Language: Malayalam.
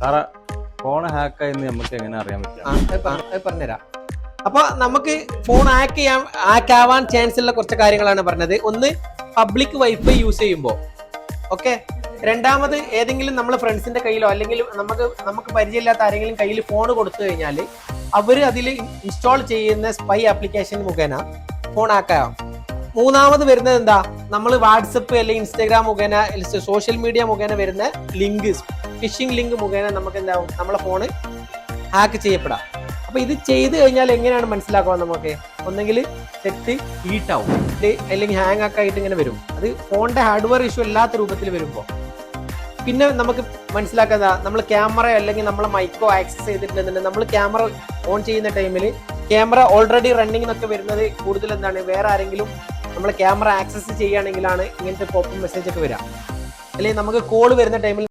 സാറേ ഫോൺ ഹാക്കായെന്ന് നമുക്ക് എങ്ങനെ അറിയാൻ പറ്റുക? പറഞ്ഞുതരാം. അപ്പൊ നമുക്ക് ഫോൺ ഹാക്ക് ആവാൻ ചാൻസ് ഉള്ള കുറച്ച് കാര്യങ്ങളാണ് പറഞ്ഞത്. ഒന്ന്, പബ്ലിക് വൈഫൈ യൂസ് ചെയ്യുമ്പോൾ. ഓക്കെ. രണ്ടാമത്, ഏതെങ്കിലും നമ്മളെ ഫ്രണ്ട്സിന്റെ കയ്യിലോ അല്ലെങ്കിൽ നമുക്ക് പരിചയമില്ലാത്ത ആരെങ്കിലും കയ്യിൽ ഫോൺ കൊടുത്തു കഴിഞ്ഞാൽ അവര് അതിൽ ഇൻസ്റ്റാൾ ചെയ്യുന്ന സ്പൈ ആപ്ലിക്കേഷൻ മുഖേന ഫോൺ ഹാക്കാവാം. മൂന്നാമത് വരുന്നത് എന്താ, നമ്മൾ വാട്സപ്പ് അല്ലെങ്കിൽ ഇൻസ്റ്റാഗ്രാം മുഖേന സോഷ്യൽ മീഡിയ മുഖേന വരുന്ന ലിങ്ക്, ഫിഷിംഗ് ലിങ്ക് മുഖേന നമുക്ക് എന്താവും, നമ്മളെ ഫോണ് ഹാക്ക് ചെയ്യപ്പെടാം. അപ്പൊ ഇത് ചെയ്ത് കഴിഞ്ഞാൽ എങ്ങനെയാണ് മനസ്സിലാക്കുക നമുക്ക്? ഒന്നെങ്കിൽ സെറ്റ് ഹീറ്റാവും, അല്ലെങ്കിൽ ഹാങ് ഒക്കെ ആയിട്ട് ഇങ്ങനെ വരും. അത് ഫോണിന്റെ ഹാർഡ്വെയർ ഇഷ്യൂ അല്ലാത്ത രൂപത്തിൽ വരുമ്പോൾ. പിന്നെ നമുക്ക് മനസ്സിലാക്കുക, നമ്മൾ ക്യാമറ അല്ലെങ്കിൽ നമ്മളെ മൈക്കോ ആക്സസ് ചെയ്തിട്ടുണ്ടെന്നുണ്ടെങ്കിൽ നമ്മൾ ക്യാമറ ഓൺ ചെയ്യുന്ന ടൈമിൽ ക്യാമറ ഓൾറെഡി റണ്ണിംഗ് എന്നൊക്കെ വരുന്നത് കൂടുതൽ എന്താണ്, വേറെ ആരെങ്കിലും നമ്മളെ ക്യാമറ ആക്സസ് ചെയ്യുകയാണെങ്കിലാണ് ഇങ്ങനത്തെ പോപ്പ് മെസ്സേജ് ഒക്കെ വരിക. അല്ലെങ്കിൽ നമുക്ക് കോൾ വരുന്ന ടൈമിൽ